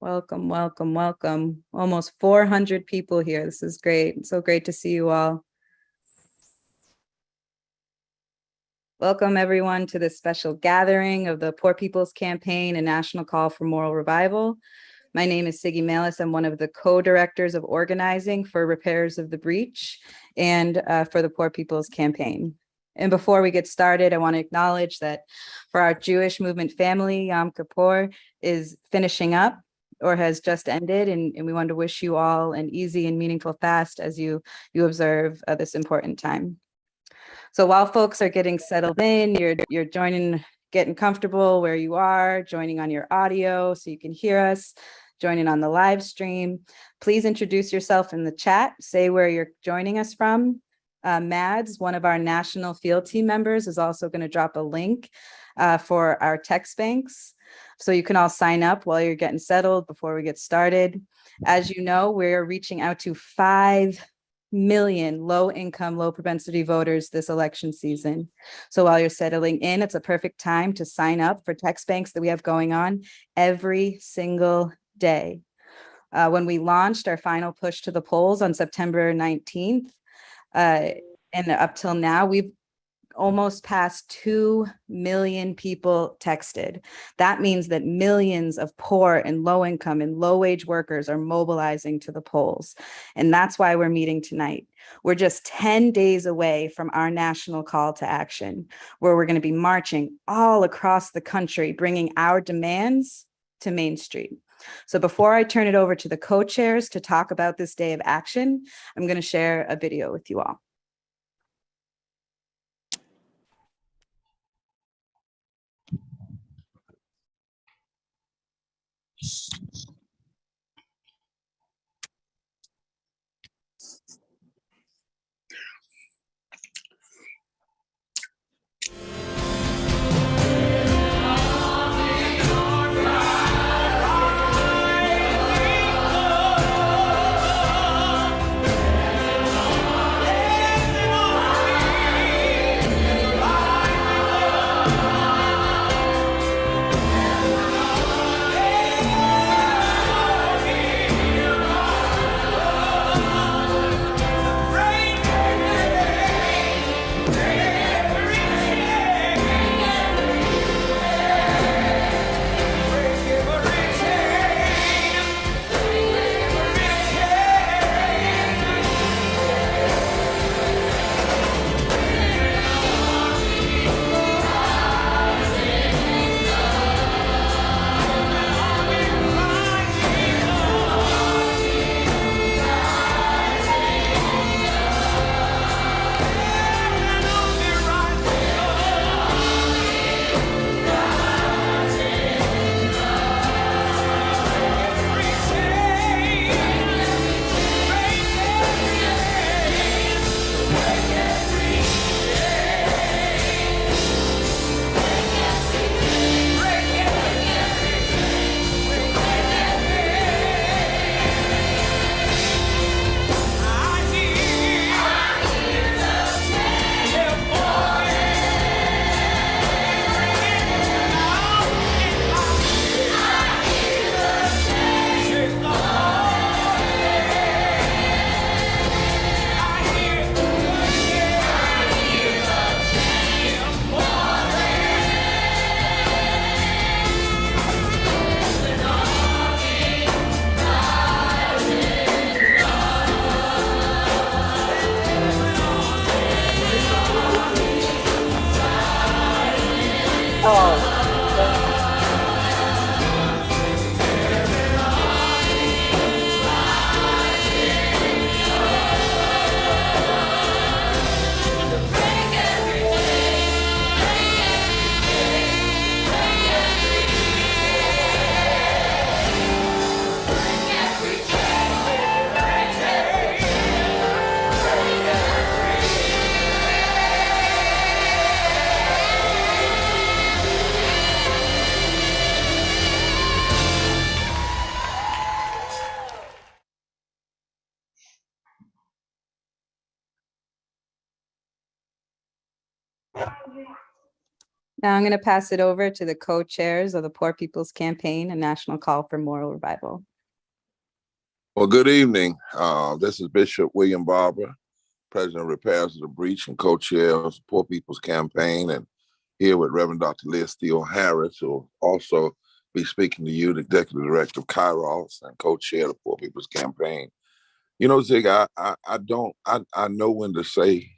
Welcome, welcome, welcome. Almost 400 people here. This is great. So great to see you all. Welcome everyone to this special gathering of the Poor People's Campaign and National Call for Moral Revival. My name is Siggy Malis. I'm one of the co-directors of organizing for Repairs of the Breach and for the Poor People's Campaign. And before we get started, I want to acknowledge that for our Jewish movement family, Yom Kippur is finishing up or has just ended, and we want to wish you all an easy and meaningful fast as you observe this important time. So while folks are getting settled in, you're joining, getting comfortable where you are, joining on your audio so you can hear us, joining on the live stream. Please introduce yourself in the chat, say where you're joining us from. Mads, one of our national field team members, is also going to drop a link for our text banks. So you can all sign up while you're getting settled before we get started. As you know, we're reaching out to 5 million low-income, low-propensity voters this election season. So while you're settling in, it's a perfect time to sign up for text banks that we have going on every single day. When we launched our final push to the polls on September 19th, and up till now, we've almost past 2 million people texted. That means that millions of poor and low income and low wage workers are mobilizing to the polls. And that's why we're meeting tonight. We're just 10 days away from our national call to action, where we're going to be marching all across the country, bringing our demands to Main Street. So before I turn it over to the co-chairs to talk about this day of action, I'm going to share a video with you all. Now I'm going to pass it over to the co-chairs of the Poor People's Campaign, a national call for moral revival. Well, good evening. This is Bishop William Barber, President of Repairs of the Breach and co-chair of the Poor People's Campaign, and here with Reverend Dr. Liz Theoharis, who will also be speaking to you, the Executive Director of Kairos and co-chair of the Poor People's Campaign. You know, Zig, I know when to say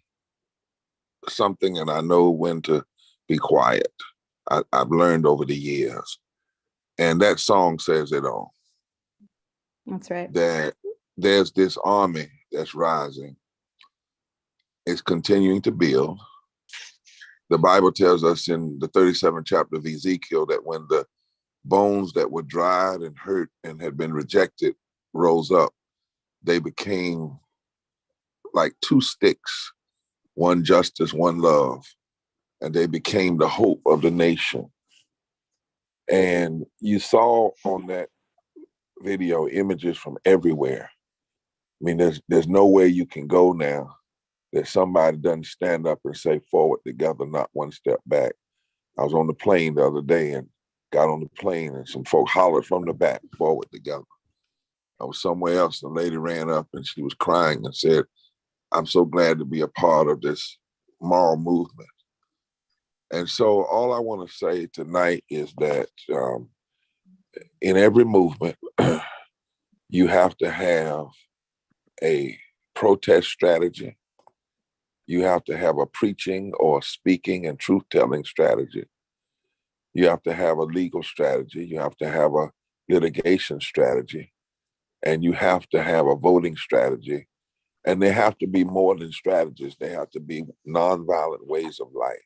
something and I know when to be quiet. I've learned over the years. And that song says it all. That's right. That there's this army that's rising. It's continuing to build. The Bible tells us in the 37th chapter of Ezekiel that when the bones that were dried and hurt and had been rejected rose up, they became like two sticks, one justice, one love, and they became the hope of the nation. And you saw on that video images from everywhere. I mean, there's nowhere you can go now that somebody doesn't stand up and say forward together, not one step back. I was on the plane the other day and got on the plane and some folk hollered from the back, forward together. I was somewhere else, the lady ran up and she was crying and said, I'm so glad to be a part of this moral movement. And so all I want to say tonight is that in every movement, you have to have a protest strategy. You have to have a preaching or speaking and truth-telling strategy. You have to have a legal strategy. You have to have a litigation strategy. And you have to have a voting strategy. And they have to be more than strategies. They have to be nonviolent ways of life.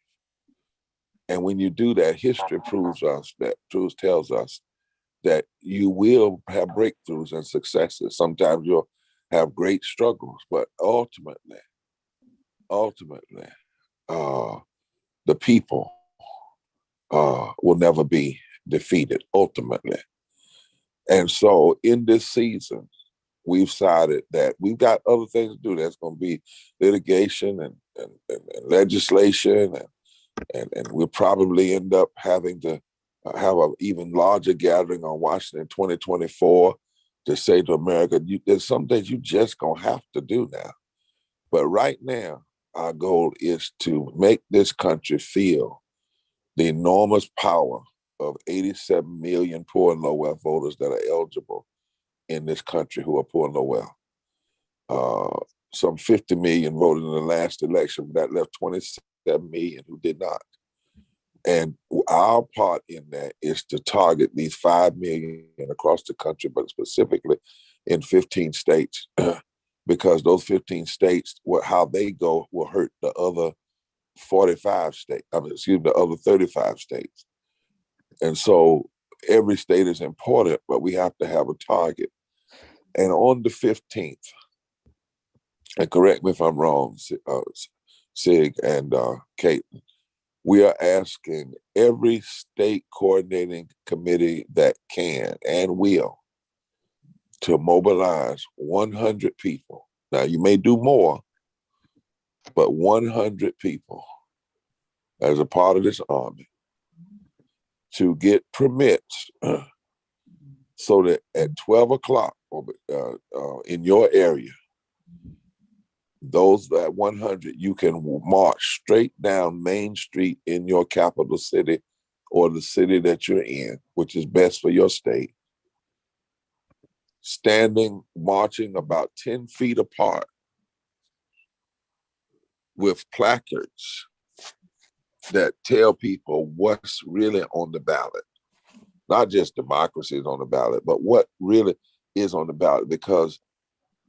And when you do that, history tells us that you will have breakthroughs and successes. Sometimes you'll have great struggles, but ultimately, the people will never be defeated, ultimately. And so in this season, we've decided that we've got other things to do. There's going to be litigation and legislation, and we'll probably end up having to have an even larger gathering on Washington 2024 to say to America, there's some things you just going to have to do now. But right now, our goal is to make this country feel the enormous power of 87 million poor and low wealth voters that are eligible in this country who are poor and low wealth. Some 50 million voted in the last election, but that left 27 million who did not. And our part in that is to target these 5 million across the country, but specifically in 15 states, because those 15 states, how they go will hurt the other 45 states, the other 35 states. And so every state is important, but we have to have a target. And on the 15th, and correct me if I'm wrong, Sig and Kate, we are asking every state coordinating committee that can and will to mobilize 100 people. Now, you may do more, but 100 people as a part of this army to get permits so that at 12 o'clock in your area, those that 100, you can march straight down Main Street in your capital city or the city that you're in, which is best for your state, marching about 10 feet apart with placards that tell people what's really on the ballot. Not just democracy is on the ballot, but what really is on the ballot. Because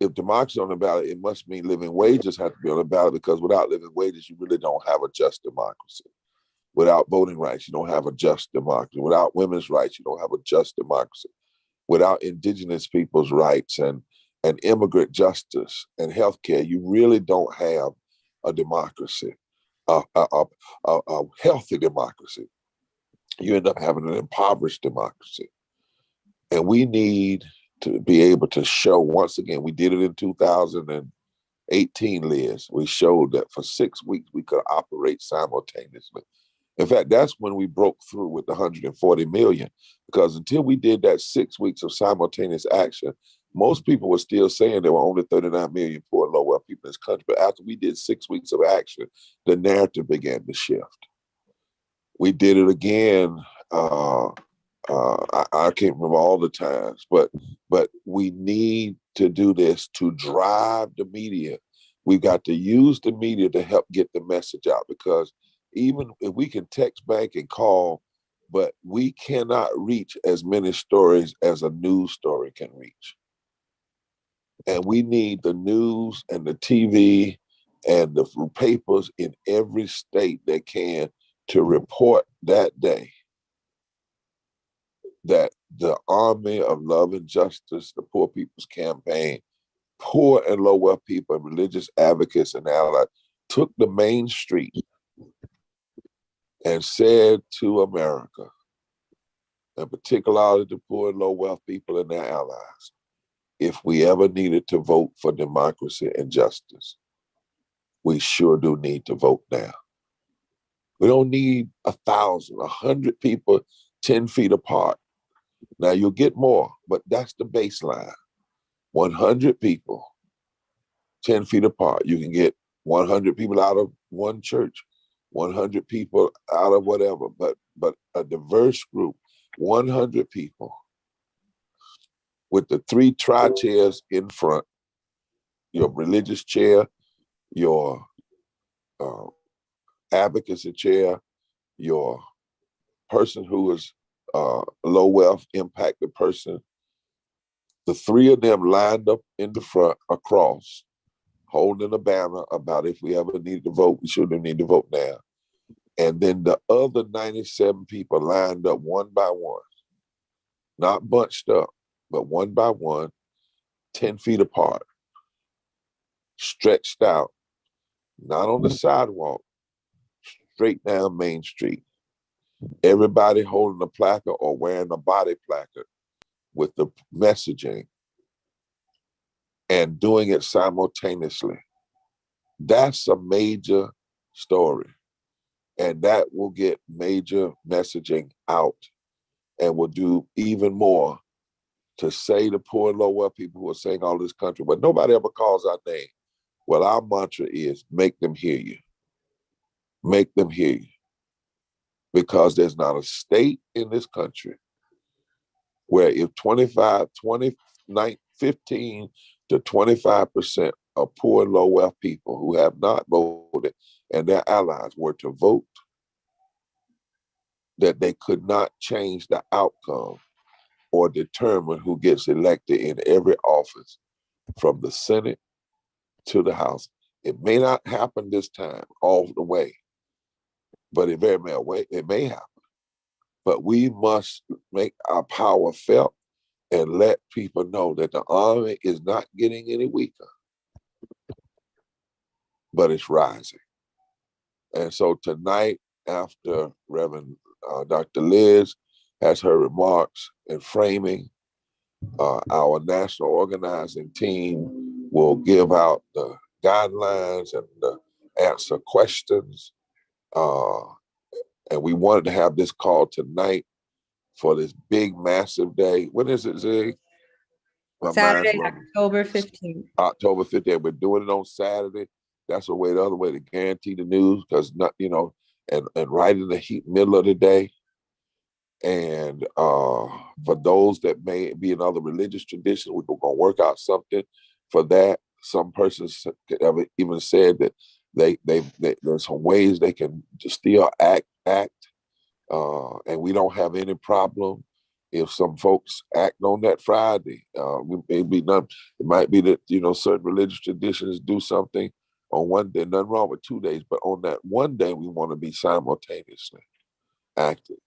if democracy is on the ballot, it must mean living wages have to be on the ballot, because without living wages, you really don't have a just democracy. Without voting rights, you don't have a just democracy. Without women's rights, you don't have a just democracy. Without indigenous people's rights and immigrant justice and healthcare, you really don't have a democracy, a healthy democracy. You end up having an impoverished democracy. And we need to be able to show, once again, we did it in 2018, Liz. We showed that for 6 weeks we could operate simultaneously. In fact, that's when we broke through with the 140 million, because until we did that 6 weeks of simultaneous action, most people were still saying there were only 39 million poor and low wealth people in this country. But after we did 6 weeks of action, the narrative began to shift. We did it again. I can't remember all the times, but we need to do this to drive the media. We've got to use the media to help get the message out, because even if we can text back and call, but we cannot reach as many stories as a news story can reach. And we need the news and the TV and the papers in every state that can to report that day that the Army of Love and Justice, the Poor People's Campaign, poor and low wealth people, and religious advocates and allies took the main street and said to America, and particularly the poor and low wealth people and their allies, if we ever needed to vote for democracy and justice, we sure do need to vote now. We don't need 1,000, 100 people 10 feet apart. Now you'll get more, but that's the baseline. 100 people 10 feet apart. You can get 100 people out of one church, 100 people out of whatever, but a diverse group, 100 people with the 3 tri-chairs in front, your religious chair, your advocacy chair, your person who is low wealth impacted person, the 3 of them lined up in the front across, holding a banner about if we ever need to vote, we sure do need to vote now. And then the other 97 people lined up one by one, not bunched up, but one by one, 10 feet apart, stretched out, not on the sidewalk, straight down Main Street. Everybody holding a placard or wearing a body placard with the messaging and doing it simultaneously. That's a major story. And that will get major messaging out and will do even more to say the poor and low wealth people who are saying all this country, but nobody ever calls our name. Well, our mantra is make them hear you. Make them hear you. Because there's not a state in this country where if 15 to 25% of poor and low wealth people who have not voted and their allies were to vote, that they could not change the outcome or determine who gets elected in every office from the Senate to the House. It may not happen this time all the way, but it very may happen. But we must make our power felt and let people know that the army is not getting any weaker, but it's rising. And so tonight, after Reverend Dr. Liz has her remarks and framing, our national organizing team will give out the guidelines and answer questions. And we wanted to have this call tonight for this big, massive day. When is it, Zig? Saturday, October 15th. October 15th. We're doing it on Saturday. That's the other way to guarantee the news, because not, and right in the middle of the day. And for those that may be in other religious traditions, we're gonna work out something for that. Some persons have even said that they there's some ways they can still act, and we don't have any problem if some folks act on that Friday. It might be that certain religious traditions do something on one day. Nothing wrong with 2 days, but on that one day we want to be simultaneously active.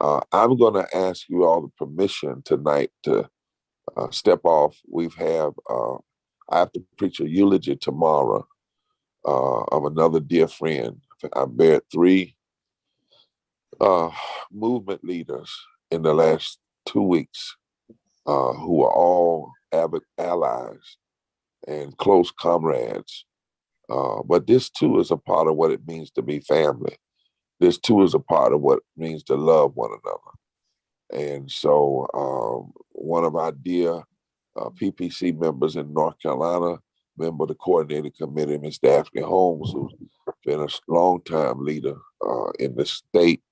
I'm going to ask you all the permission tonight to step off. I have to preach a eulogy tomorrow of another dear friend. I buried 3 movement leaders in the last 2 weeks who are all avid allies and close comrades. But this too is a part of what it means to be family. this too is a part of what it means to love one another. And so one of our dear PPC members in North Carolina, member of the coordinating committee, Ms. Daphne Holmes, who's been a longtime leader in the state,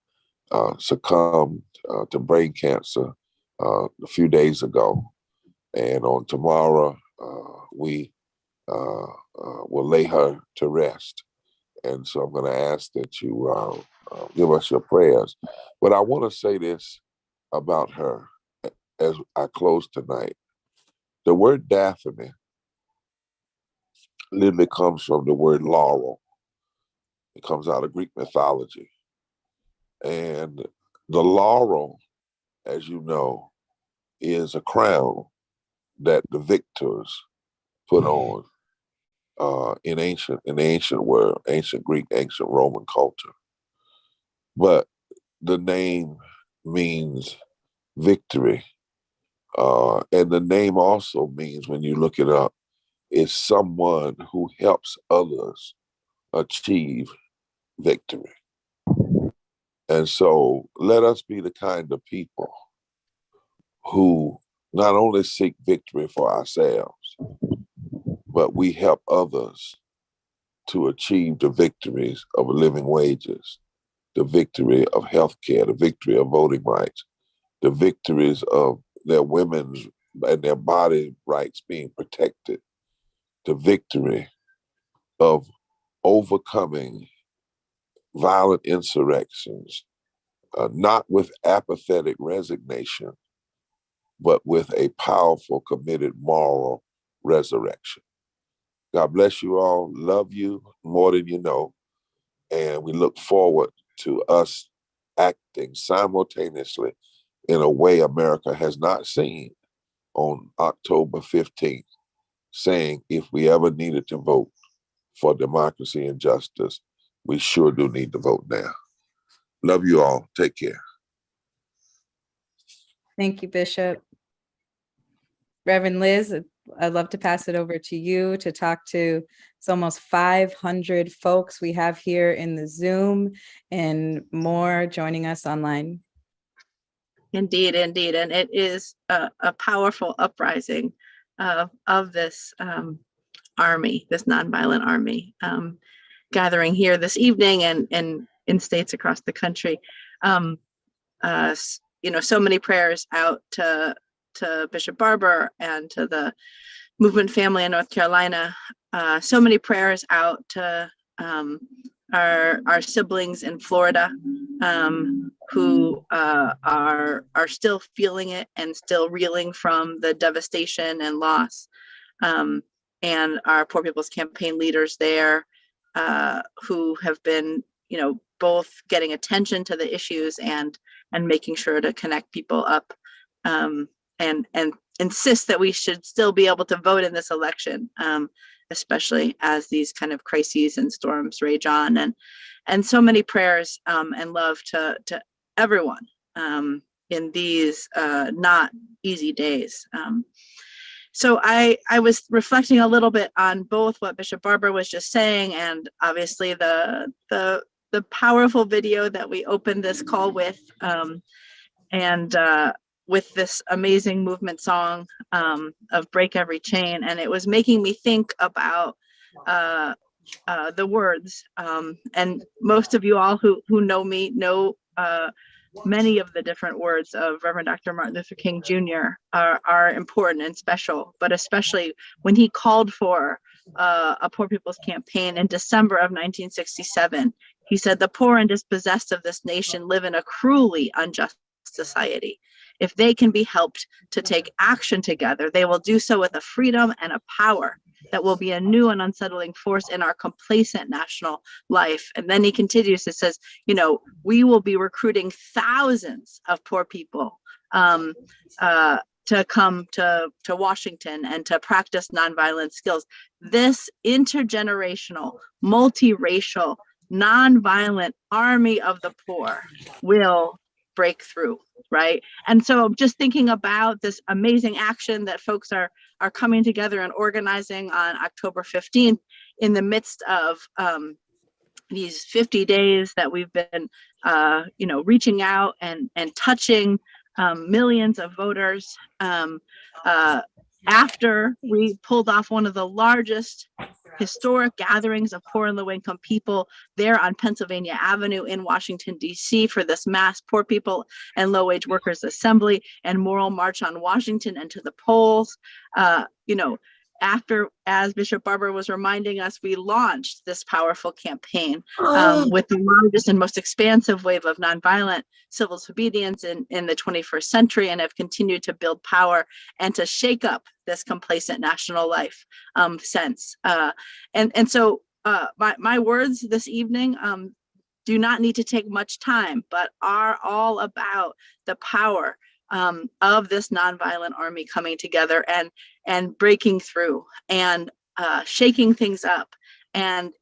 succumbed to brain cancer a few days ago. And on tomorrow, we will lay her to rest. And so I'm going to ask that you give us your prayers. But I want to say this about her as I close tonight. The word Daphne literally comes from the word laurel. It comes out of Greek mythology. And the laurel, as you know, is a crown that the victors put on in the ancient world, ancient Greek, ancient Roman culture. But the name means victory. And the name also means, when you look it up, is someone who helps others achieve victory. And so let us be the kind of people who not only seek victory for ourselves, but we help others to achieve the victories of living wages, the victory of healthcare, the victory of voting rights, the victories of their women's and their body rights being protected, the victory of overcoming violent insurrections, not with apathetic resignation, but with a powerful, committed, moral resurrection. God bless you all. Love you more than you know. And we look forward to us acting simultaneously in a way America has not seen on October 15th, saying if we ever needed to vote for democracy and justice, we sure do need to vote now. Love you all. Take care. Thank you, Bishop. Reverend Liz, I'd love to pass it over to you to talk to. It's almost 500 folks we have here in the Zoom and more joining us online. Indeed, indeed. And it is a powerful uprising of this army, this nonviolent army, gathering here this evening and in states across the country. So many prayers out to Bishop Barber and to the movement family in North Carolina. So many prayers out to our siblings in Florida who are still feeling it and still reeling from the devastation and loss. And our Poor People's Campaign leaders there who have been, both getting attention to the issues and making sure to connect people up and insist that we should still be able to vote in this election, especially as these kind of crises and storms rage on, and so many prayers and love to everyone in these not easy days. So I was reflecting a little bit on both what Bishop Barber was just saying and obviously the powerful video that we opened this call with, and with this amazing movement song of Break Every Chain. And it was making me think about the words. And most of you all who know me know many of the different words of Reverend Dr. Martin Luther King Jr. are important and special, but especially when he called for a Poor People's Campaign in December of 1967. He said, "The poor and dispossessed of this nation live in a cruelly unjust society. If they can be helped to take action together, they will do so with a freedom and a power that will be a new and unsettling force in our complacent national life." And then he continues, it says, we will be recruiting thousands of poor people to come to Washington and to practice nonviolent skills. This intergenerational, multiracial, nonviolent army of the poor will break through, right? And so just thinking about this amazing action that folks are coming together and organizing on October 15th in the midst of these 50 days that we've been, reaching out and touching millions of voters, after we pulled off one of the largest historic gatherings of poor and low-income people there on Pennsylvania Avenue in Washington, D.C. for this mass poor people and low-wage workers assembly and moral march on Washington and to the polls. After, as Bishop Barber was reminding us, we launched this powerful campaign with the largest and most expansive wave of nonviolent civil disobedience in the 21st century, and have continued to build power and to shake up this complacent national life since. So my words this evening do not need to take much time, but are all about the power of this nonviolent army coming together and breaking through and shaking things up and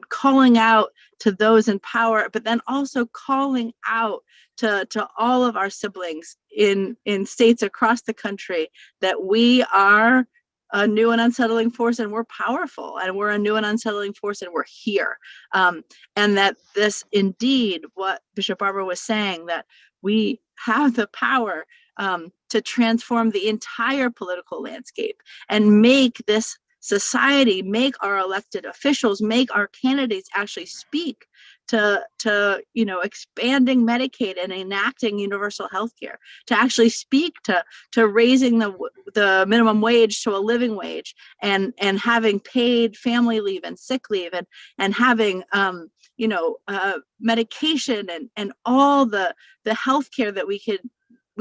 calling out to those in power, but then also calling out to all of our siblings in states across the country that we are a new and unsettling force, and we're powerful, and we're a new and unsettling force, and we're here. And that this indeed, what Bishop Barber was saying, that we have the power to transform the entire political landscape and make this society, make our elected officials, make our candidates actually speak to expanding Medicaid and enacting universal health care, to actually speak to raising the minimum wage to a living wage, and having paid family leave and sick leave, and having medication and all the health care that we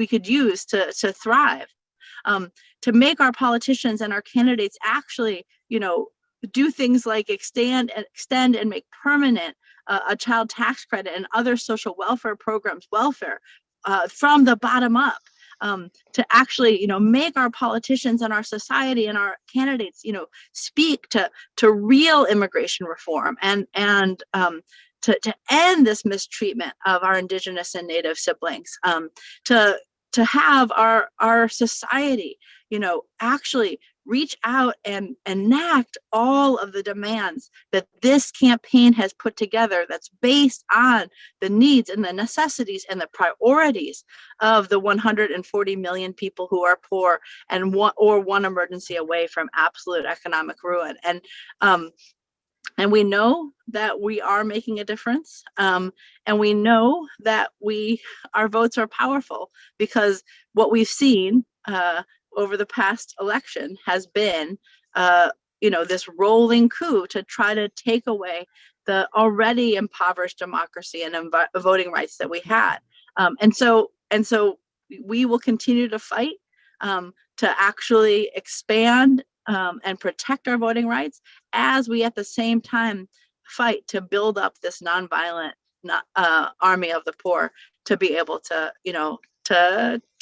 could use to thrive, to make our politicians and our candidates actually, do things like extend and make permanent a child tax credit and other social welfare programs, from the bottom up, to actually, make our politicians and our society and our candidates, speak to real immigration reform and to end this mistreatment of our Indigenous and Native siblings, to have our society, actually reach out and enact all of the demands that this campaign has put together, that's based on the needs and the necessities and the priorities of the 140 million people who are poor and one emergency away from absolute economic ruin. And we know that we are making a difference, and we know that our votes are powerful, because what we've seen over the past election has been, this rolling coup to try to take away the already impoverished democracy and voting rights that we had. And so we will continue to fight to actually expand and protect our voting rights, as we at the same time fight to build up this nonviolent army of the poor, to be able to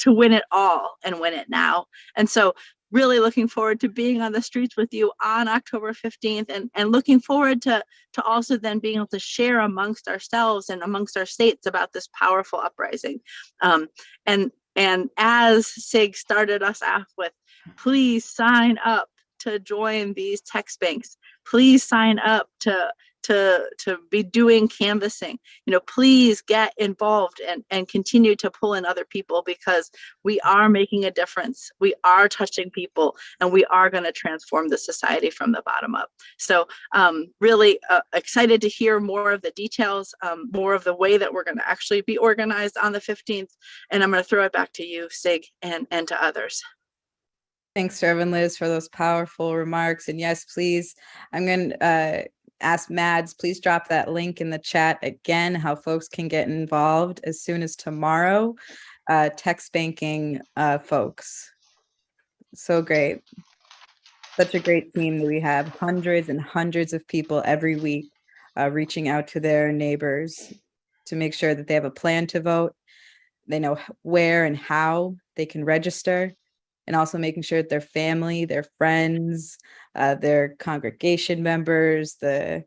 win it all and win it now. And so really looking forward to being on the streets with you on October 15th, and looking forward to also then being able to share amongst ourselves and amongst our states about this powerful uprising. And as Sig started us off with, please sign up to join these text banks. Please sign up to be doing canvassing. Please get involved and continue to pull in other people, because we are making a difference. We are touching people, and we are going to transform the society from the bottom up. So really excited to hear more of the details, more of the way that we're going to actually be organized on the 15th. And I'm going to throw it back to you, Sig, and to others. Thanks, Reverend Liz, for those powerful remarks. And yes, please, I'm going to ask Mads, please drop that link in the chat again, how folks can get involved as soon as tomorrow. Text banking folks. So great. Such a great team that we have. Hundreds and hundreds of people every week reaching out to their neighbors to make sure that they have a plan to vote. They know where and how they can register, and also making sure that their family, their friends, their congregation members, the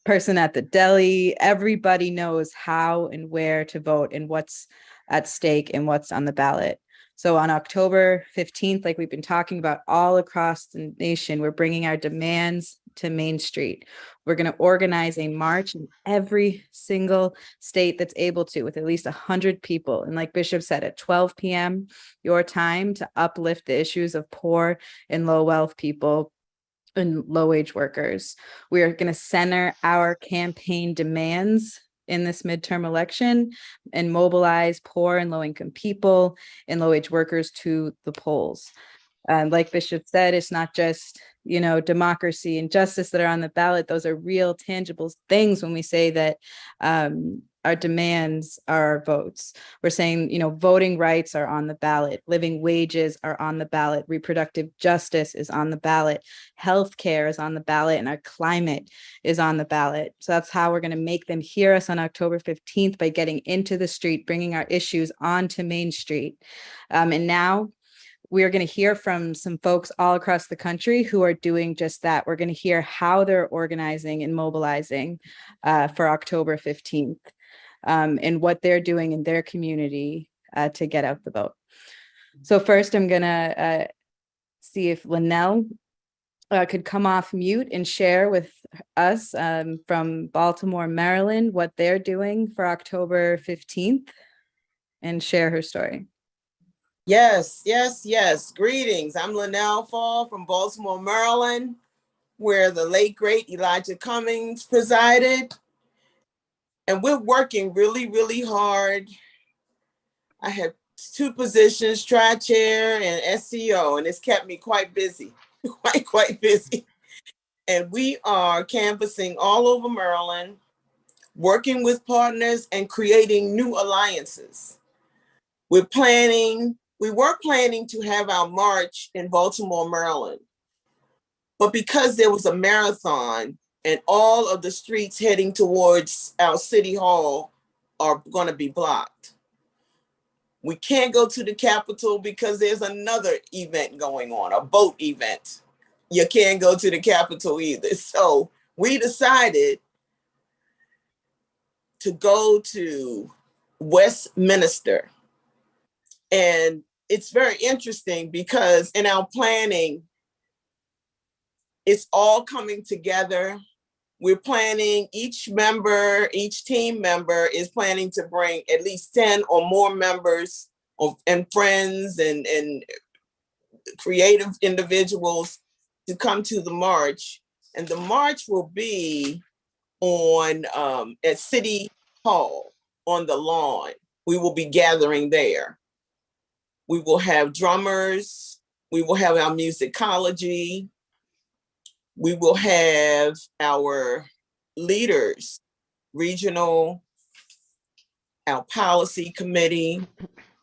person at the deli, everybody knows how and where to vote and what's at stake and what's on the ballot. So on October 15th, like we've been talking about all across the nation, we're bringing our demands to Main Street. We're going to organize a march in every single state that's able to, with at least 100 people. And like Bishop said, at 12 p.m., your time, to uplift the issues of poor and low wealth people and low wage workers. We are going to center our campaign demands in this midterm election and mobilize poor and low income people and low wage workers to the polls. Like Bishop said, it's not just, democracy and justice that are on the ballot. Those are real, tangible things when we say that our demands are our votes. We're saying, voting rights are on the ballot, living wages are on the ballot, reproductive justice is on the ballot, healthcare is on the ballot, and our climate is on the ballot. So that's how we're going to make them hear us on October 15th, by getting into the street, bringing our issues onto Main Street. And now we are going to hear from some folks all across the country who are doing just that. We're going to hear how they're organizing and mobilizing for October 15th. And what they're doing in their community to get out the vote. So first, I'm going to see if Linnell could come off mute and share with us from Baltimore, Maryland, what they're doing for October 15th and share her story. Yes. Greetings. I'm Linnell Fall from Baltimore, Maryland, where the late, great Elijah Cummings presided. And we're working really, really hard. I have 2 positions, tri-chair and SCO, and it's kept me quite busy, quite busy. And we are canvassing all over Maryland, working with partners and creating new alliances. We were planning to have our march in Baltimore, Maryland. But because there was a marathon, and all of the streets heading towards our city hall are going to be blocked. We can't go to the Capitol because there's another event going on, a boat event. You can't go to the Capitol either. So we decided to go to Westminster. And it's very interesting because in our planning, it's all coming together. We're planning, each team member is planning to bring at least 10 or more members and friends and creative individuals to come to the march. And the march will be at City Hall on the lawn. We will be gathering there. We will have drummers. We will have our musicology. We will have our leaders, regional, our policy committee,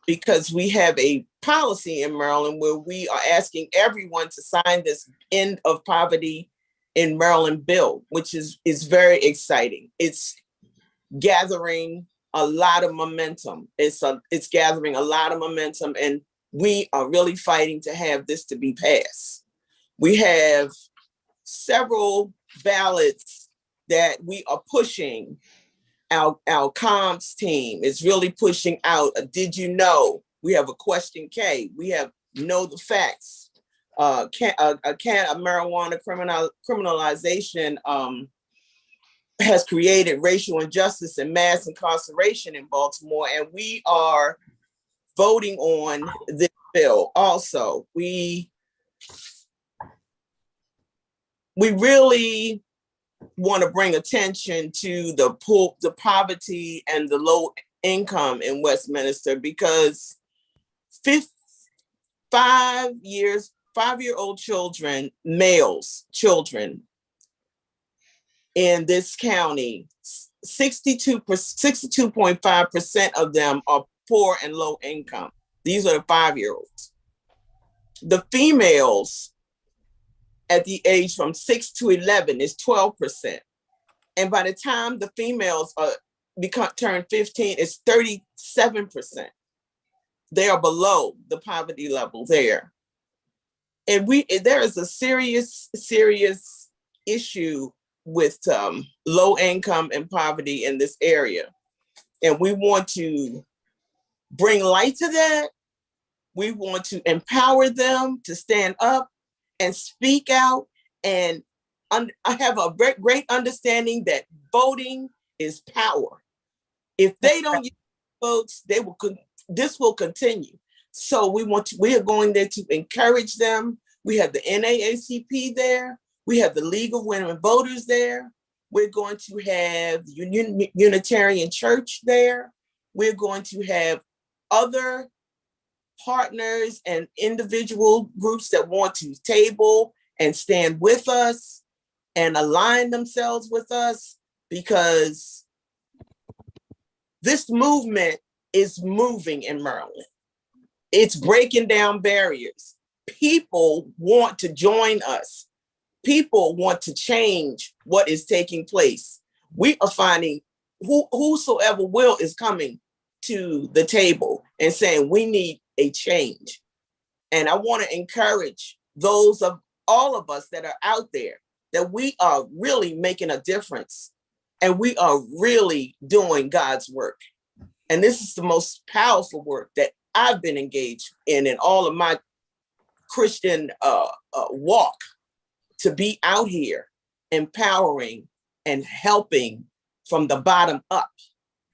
because we have a policy in Maryland where we are asking everyone to sign this End of Poverty in Maryland bill, which is very exciting. It's gathering a lot of momentum. It's gathering a lot of momentum, and we are really fighting to have this to be passed. We have several ballots that we are pushing. Our comms team is really pushing out a did you know? We have a question K. We have know the facts. Marijuana criminalization has created racial injustice and mass incarceration in Baltimore, and we are voting on this bill also. We really want to bring attention to the poverty and the low income in Westminster, because 5-year-old children, children in this county, 62.5% of them are poor and low income. These are the 5-year-olds. The females at the age from 6 to 11 is 12%. And by the time the females turn 15, it's 37%. They are below the poverty level there. And there is a serious issue with low income and poverty in this area. And we want to bring light to that. We want to empower them to stand up and speak out and I have a great understanding that voting is power. If they don't use votes, this will continue. So we are going there to encourage them. We have the NAACP there. We have the League of Women Voters there. We're going to have the Unitarian Church there. We're going to have other partners and individual groups that want to table and stand with us and align themselves with us, because this movement is moving in Maryland. It's breaking down barriers. People want to join us. People want to change what is taking place. We are finding whosoever will is coming to the table and saying we need a change. And I want to encourage those of all of us that are out there that we are really making a difference and we are really doing God's work. And this is the most powerful work that I've been engaged in all of my Christian walk, to be out here empowering and helping from the bottom up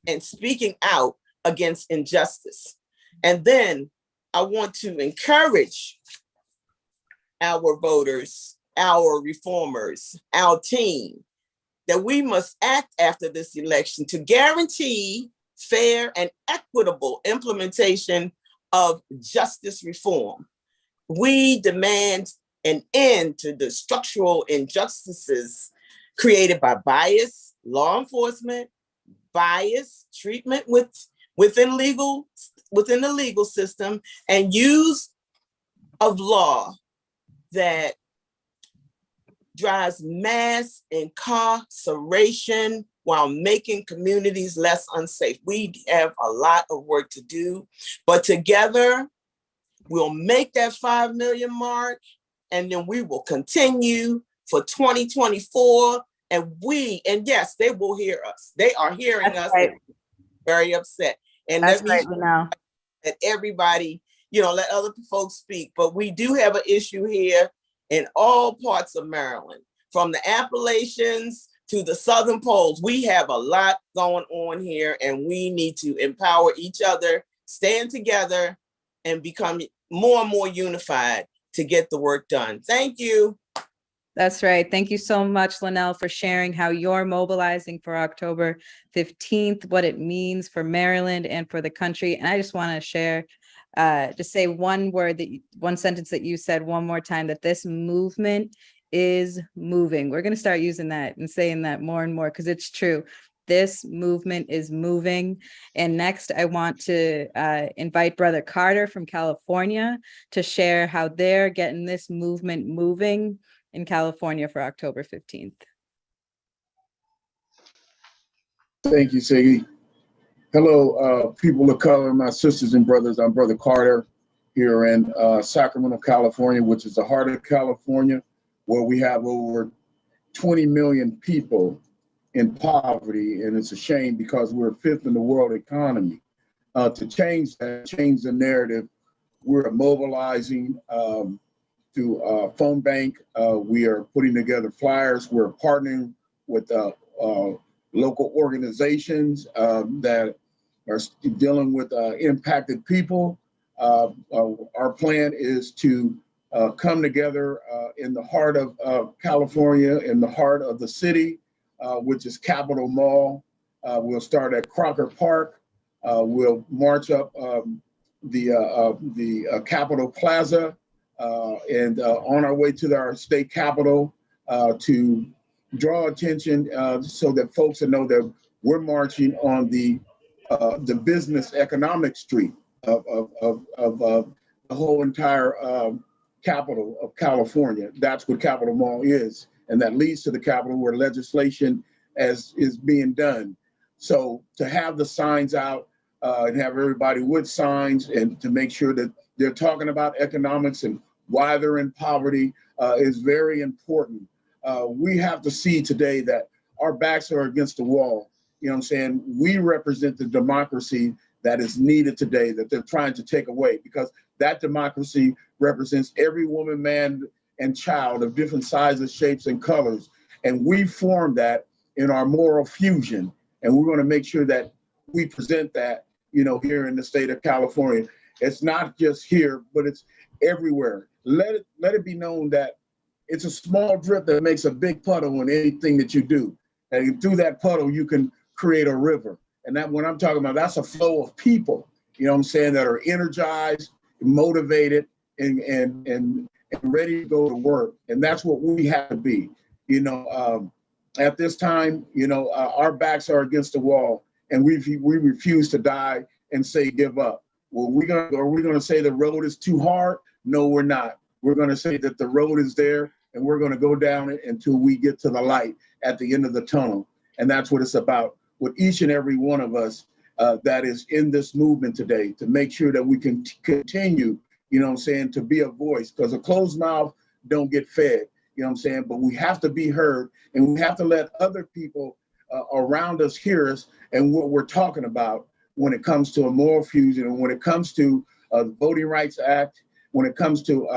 and speaking out against injustice. And then I want to encourage our voters, our reformers, our team, that we must act after this election to guarantee fair and equitable implementation of justice reform. We demand an end to the structural injustices created by bias, law enforcement, bias, treatment within the legal system, and use of law that drives mass incarceration while making communities less unsafe. We have a lot of work to do, but together we'll make that 5 million mark, and then we will continue for 2024. And yes, they will hear us. They are hearing us. Right. Very upset. And That's let me right, now. Let everybody, let other folks speak. But we do have an issue here in all parts of Maryland, from the Appalachians to the Southern Poles. We have a lot going on here, and we need to empower each other, stand together, and become more and more unified to get the work done. Thank you. That's right. Thank you so much, Linnell, for sharing how you're mobilizing for October 15th, what it means for Maryland and for the country. And I just want to share, just say one sentence that you said one more time, that this movement is moving. We're going to start using that and saying that more and more, because it's true. This movement is moving. And next, I want to invite Brother Carter from California to share how they're getting this movement moving in California for October 15th. Thank you, Siggy. Hello, people of color, my sisters and brothers. I'm Brother Carter here in Sacramento, California, which is the heart of California, where we have over 20 million people in poverty. And it's a shame because we're fifth in the world economy. To change that, change the narrative, we're mobilizing through phone bank. We are putting together flyers. We're partnering with local organizations that are dealing with impacted people. Our plan is to come together in the heart of California, in the heart of the city, which is Capitol Mall. We'll start at Crocker Park. We'll march up the Capitol Plaza, and on our way to our state capitol to draw attention so that folks will know that we're marching on the business economic street of the whole entire capital of California. That's what Capitol Mall is, and that leads to the Capitol where legislation is being done. So to have the signs out and have everybody with signs, and to make sure that they're talking about economics and why they're in poverty is very important. We have to see today that our backs are against the wall. You know what I'm saying? We represent the democracy that is needed today, that they're trying to take away, because that democracy represents every woman, man, and child of different sizes, shapes, and colors. And we formed that in our moral fusion. And we're going to make sure that we present that, here in the state of California. It's not just here, but it's everywhere. Let it be known that it's a small drip that makes a big puddle in anything that you do. And through that puddle, you can create a river. And that, when I'm talking about, that's a flow of people, that are energized, motivated, and ready to go to work. And that's what we have to be. At this time, our backs are against the wall, and we refuse to die and say give up. Well, are we gonna say the road is too hard? No, we're not. We're gonna say that the road is there, and we're gonna go down it until we get to the light at the end of the tunnel. And that's what it's about with each and every one of us that is in this movement today, to make sure that we can continue, to be a voice, because a closed mouth don't get fed, but we have to be heard, and we have to let other people around us hear us and what we're talking about when it comes to a moral fusion, and when it comes to the Voting Rights Act, when it comes to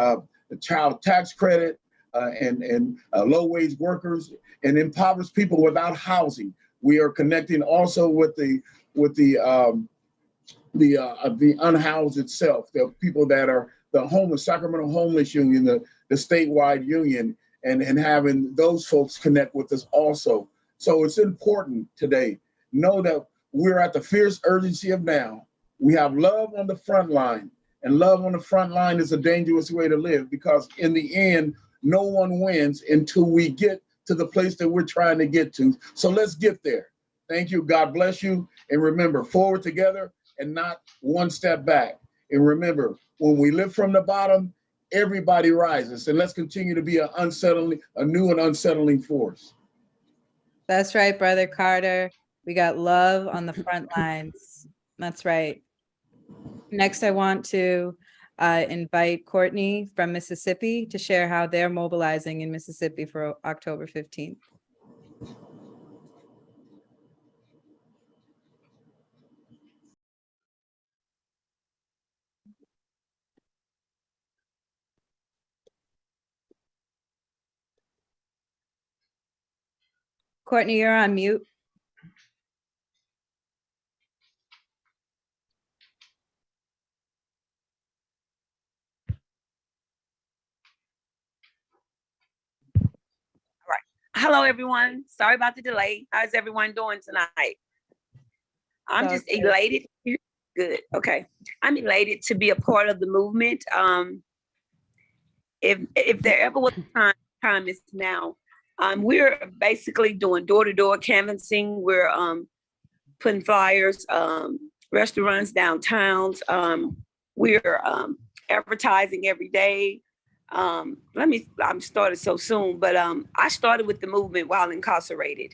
the child tax credit and low-wage workers and impoverished people without housing. We are connecting also with the unhoused itself, the people that are the homeless, Sacramento Homeless Union, the statewide union, and having those folks connect with us also. So it's important today. Know that we're at the fierce urgency of now. We have love on the front line, and love on the front line is a dangerous way to live, because in the end, no one wins until we get to the place that we're trying to get to. So let's get there. Thank you. God bless you. And remember, forward together and not one step back. And remember, when we live from the bottom, everybody rises. And let's continue to be a new and unsettling force. That's right, Brother Carter. We got love on the front lines. That's right. Next, I want to invite Courtney from Mississippi to share how they're mobilizing in Mississippi for October 15th. Courtney, you're on mute. Hello, everyone. Sorry about the delay. How's everyone doing tonight? I'm just elated. Good. Okay. I'm elated to be a part of the movement. If there ever was a time is now. We're basically doing door-to-door canvassing. We're putting flyers, restaurants, downtowns. We're advertising every day. I'm started so soon, but I started with the movement while incarcerated.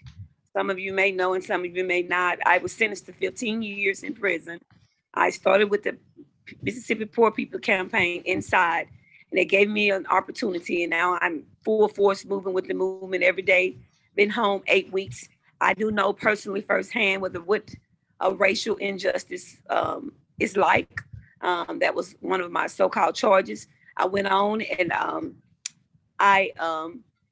Some of you may know and some of you may not. I was sentenced to 15 years in prison. I started with the Mississippi Poor People Campaign inside, and they gave me an opportunity, and now I'm full force moving with the movement every day. Been home 8 weeks. I do know personally firsthand what a racial injustice is like. That was one of my so-called charges. I went on and I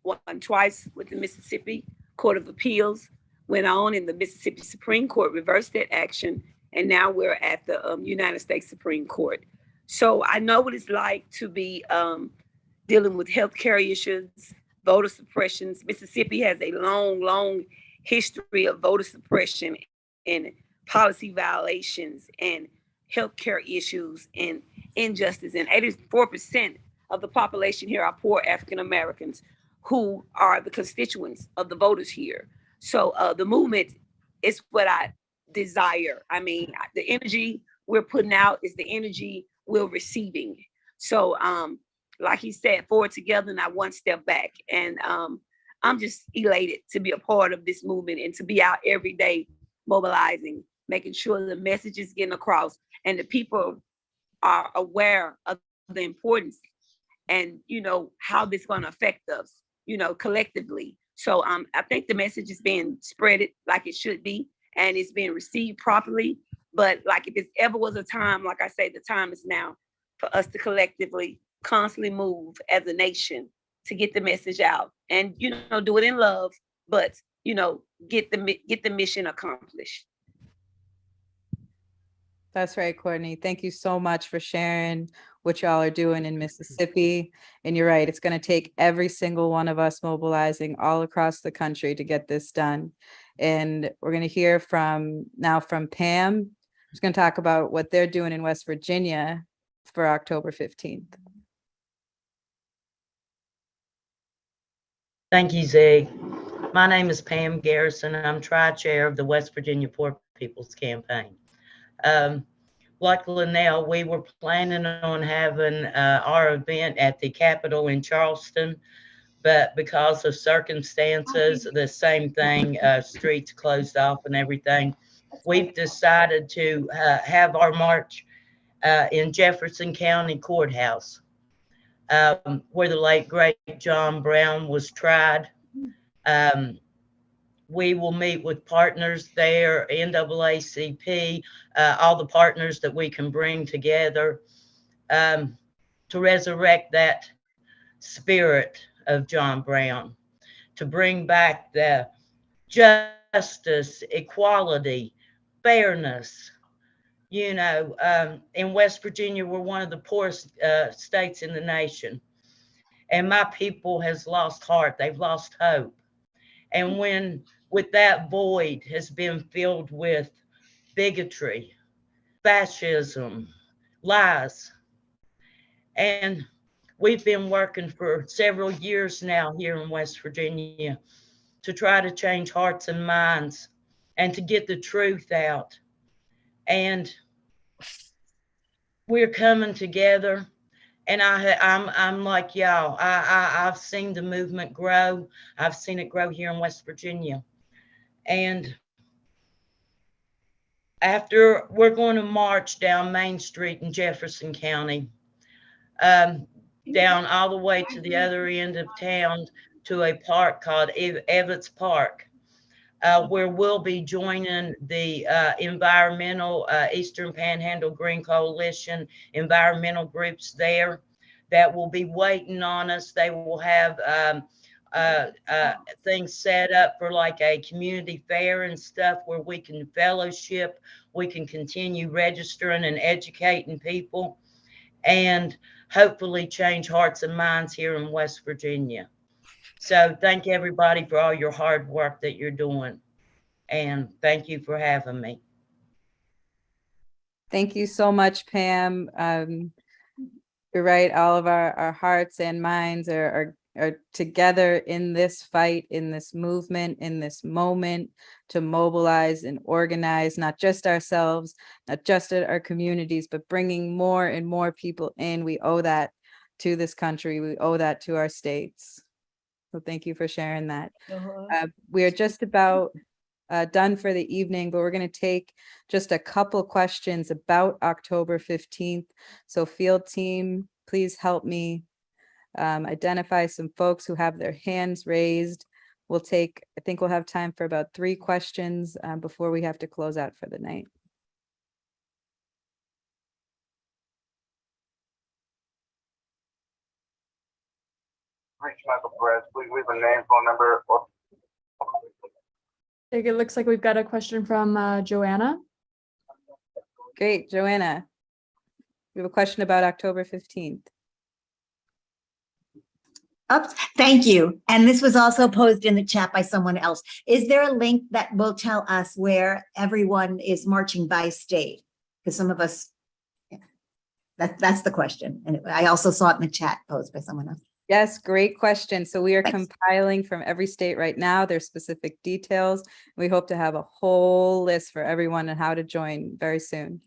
won twice with the Mississippi Court of Appeals, went on and the Mississippi Supreme Court reversed that action. And now we're at the United States Supreme Court. So I know what it's like to be dealing with healthcare issues, voter suppressions. Mississippi has a long history of voter suppression and policy violations and healthcare issues and injustice, and 84% of the population here are poor African Americans who are the constituents of the voters here. So the movement is what I desire. I mean, the energy we're putting out is the energy we're receiving. So like he said, forward together, not one step back. And I'm just elated to be a part of this movement and to be out every day mobilizing, making sure the message is getting across and the people are aware of the importance and, how this is going to affect us, collectively. So I think the message is being spread like it should be, and it's being received properly. But like if it ever was a time, like I say, the time is now for us to collectively constantly move as a nation to get the message out, and do it in love, but get the mission accomplished. That's right, Courtney. Thank you so much for sharing what y'all are doing in Mississippi. And you're right, it's going to take every single one of us mobilizing all across the country to get this done. And we're going to hear from Pam, who's going to talk about what they're doing in West Virginia for October 15th. Thank you, Zig. My name is Pam Garrison, and I'm Tri-Chair of the West Virginia Poor People's Campaign. Like Linnell, we were planning on having our event at the Capitol in Charleston, but because of circumstances, the same thing, streets closed off and everything, we've decided to have our march in Jefferson County Courthouse, where the late, great John Brown was tried. We will meet with partners there, NAACP, all the partners that we can bring together to resurrect that spirit of John Brown, to bring back the justice, equality, fairness. In West Virginia, we're one of the poorest states in the nation. And my people has lost heart. They've lost hope. And with that void has been filled with bigotry, fascism, lies. And we've been working for several years now here in West Virginia to try to change hearts and minds and to get the truth out. And we're coming together. And I'm like y'all. I've seen the movement grow. I've seen it grow here in West Virginia. And after, we're going to march down Main Street in Jefferson County, down all the way to the other end of town to a park called Evetts Park, where we'll be joining the environmental Eastern Panhandle Green Coalition environmental groups there that will be waiting on us. They will have things set up for like a community fair and stuff where we can fellowship, we can continue registering and educating people, and hopefully change hearts and minds here in West Virginia. So thank everybody for all your hard work that you're doing. And thank you for having me. Thank you so much, Pam. You're right. All of our hearts and minds are together in this fight, in this movement, in this moment to mobilize and organize, not just ourselves, not just our communities, but bringing more and more people in. We owe that to this country. We owe that to our states. So thank you for sharing that. We are just about done for the evening, but we're going to take just a couple questions about October 15th. So field team, please help me identify some folks who have their hands raised. I think we'll have time for about 3 questions before we have to close out for the night. Michael Perez, please leave a name, phone number. It looks like we've got a question from Joanna. Great, Joanna. We have a question about October 15th. Oops, thank you. And this was also posed in the chat by someone else. Is there a link that will tell us where everyone is marching by state? Because some of us, yeah, that's the question. And I also saw it in the chat posed by someone else. Yes, great question. So we are compiling from every state right now, their specific details. We hope to have a whole list for everyone on how to join very soon.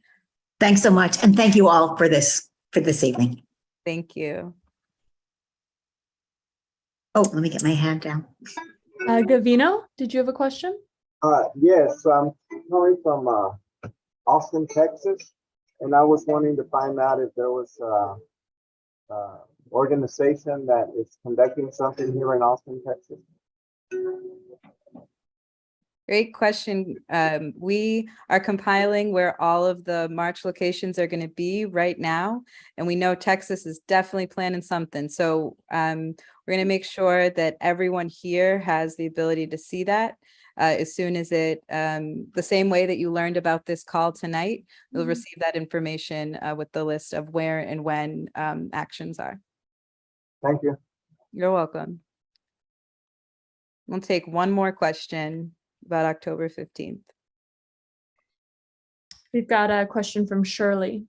Thanks so much. And thank you all for this evening. Thank you. Oh, let me get my hand down. Gavino, did you have a question? Yes, I'm calling from Austin, Texas, and I was wanting to find out if there was organization that is conducting something here in Austin, Texas. Great question. We are compiling where all of the March locations are going to be right now. And we know Texas is definitely planning something. So we're going to make sure that everyone here has the ability to see that as soon as it, the same way that you learned about this call tonight, you'll receive that information with the list of where and when actions are. Thank you. You're welcome. We'll take one more question about October 15th. We've got a question from Shirley.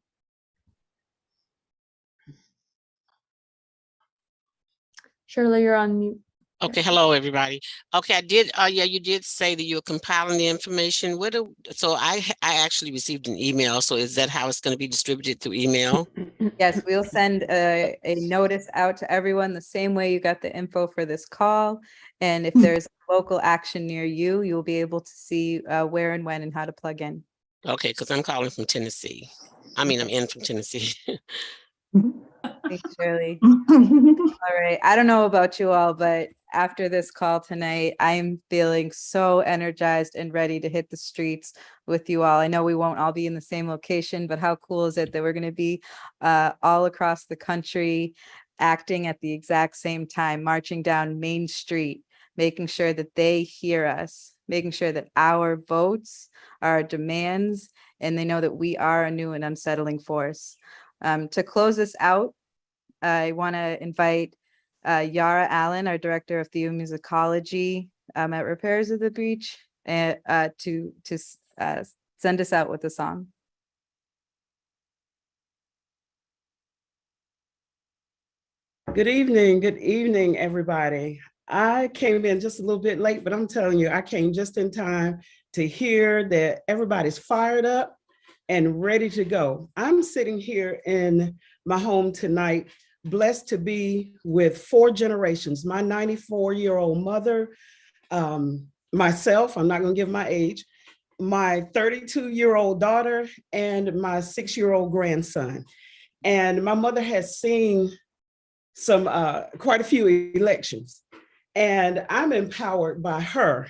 Shirley, you're on mute. Okay, hello, everybody. Okay, I did, yeah, you did say that you're compiling the information. So I actually received an email. So is that how it's going to be distributed through email? Yes, we'll send a notice out to everyone the same way you got the info for this call. And if there's local action near you, you'll be able to see where and when and how to plug in. Okay, because I'm calling from Tennessee. I mean, I'm in from Tennessee. Thanks, Shirley. All right. I don't know about you all, but after this call tonight, I'm feeling so energized and ready to hit the streets with you all. I know we won't all be in the same location, but how cool is it that we're going to be all across the country, acting at the exact same time, marching down Main Street, making sure that they hear us, making sure that our votes are our demands, and they know that we are a new and unsettling force. To close this out, I want to invite Yara Allen, our director of theomusicology at Repairs of the Breach, to send us out with a song. Good evening, everybody. I came in just a little bit late, but I'm telling you, I came just in time to hear that everybody's fired up and ready to go. I'm sitting here in my home tonight, blessed to be with 4 generations, my 94-year-old mother, myself, I'm not gonna give my age, my 32-year-old daughter, and my 6-year-old grandson. And my mother has seen some quite a few elections, and I'm empowered by her.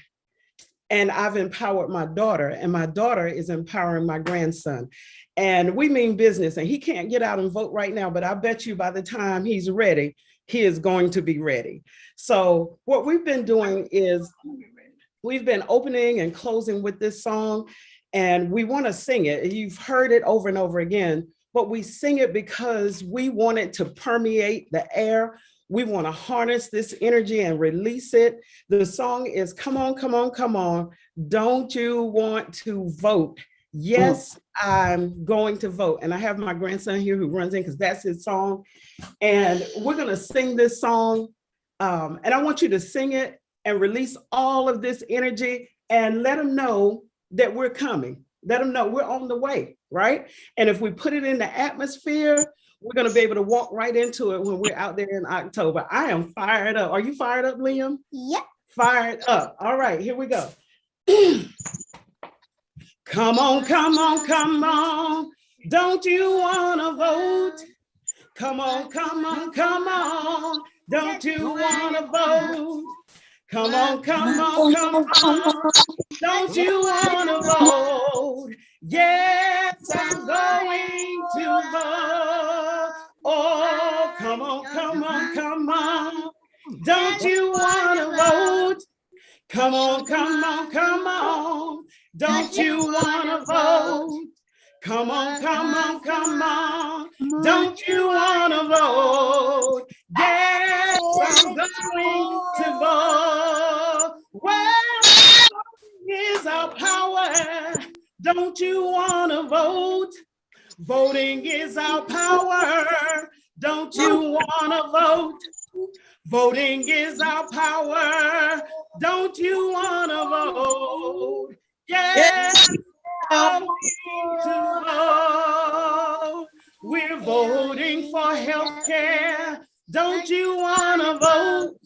And I've empowered my daughter, and my daughter is empowering my grandson. And we mean business, and he can't get out and vote right now, but I bet you by the time he's ready, he is going to be ready. So what we've been doing is we've been opening and closing with this song, and we want to sing it. You've heard it over and over again, but we sing it because we want it to permeate the air. We want to harness this energy and release it. The song is Come On, Come On, Come On. Don't you want to vote? Yes, I'm going to vote. And I have my grandson here who runs in because that's his song. And we're going to sing this song. And I want you to sing it and release all of this energy and let them know that we're coming. Let them know we're on the way, right? And if we put it in the atmosphere, we're going to be able to walk right into it when we're out there in October. I am fired up. Are you fired up, Liam? Yep. Fired up. All right, here we go. Come on, come on, come on. Don't you want to vote? Come on, come on, come on. Don't you want to vote? Come on, come on, come on. Don't you want to vote? Yes, I'm going to vote. Oh, come on, come on, come on. Don't you want to vote? Come on, come on, come on. Don't you want to vote? Come on, come on, come on. Don't you want to vote? Yes, I'm going to vote. Well, is our power. Don't you want to vote? Voting is our power. Don't you want to vote? Voting is our power. Don't you want to vote? Yes, I'm going to vote. We're voting for healthcare. Don't you want to vote?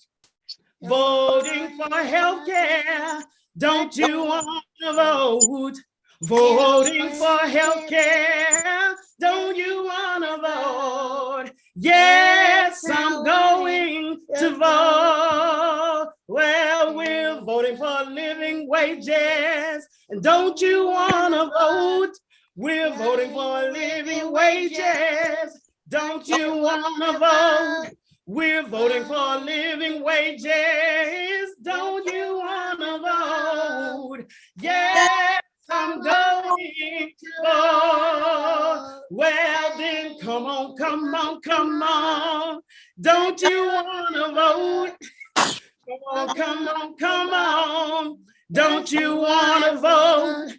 Voting for healthcare. Don't you want to vote? Voting for healthcare. Don't you want to vote? Yes, I'm going to vote. Well, we're voting for a living wage. wages. And don't you wanna vote? We're voting for living wages. Don't you wanna vote? We're voting for living wages. Don't you wanna vote? Yes, I'm going to vote. Well then, come on, come on, come on. Don't you wanna vote? Come on, come on, come on. Don't you wanna vote?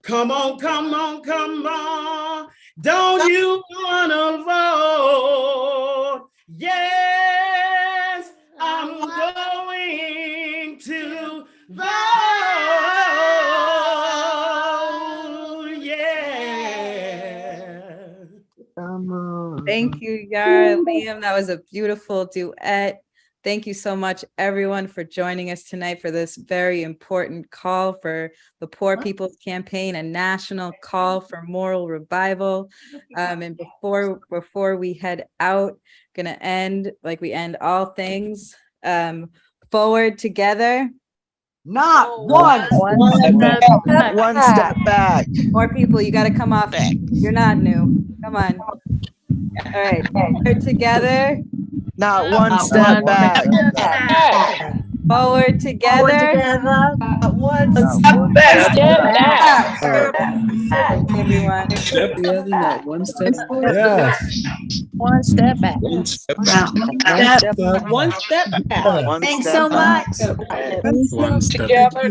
Come on, come on, come on. Don't you wanna vote? Yes, I'm going to vote. Yeah. Thank you, Yara, Liam. That was a beautiful duet. Thank you so much, everyone, for joining us tonight for this very important call for the Poor People's Campaign, a national call for moral revival. And before we head out, gonna end like we end all things. Forward together. Not one step back. More people, you got to come off. You're not new. Come on. All right. Forward together. Not one step back. Forward together. Not one step back. back. Everyone. Step together, not one step. Yes. One step back. One step back. One step back. Thanks so much. One step together.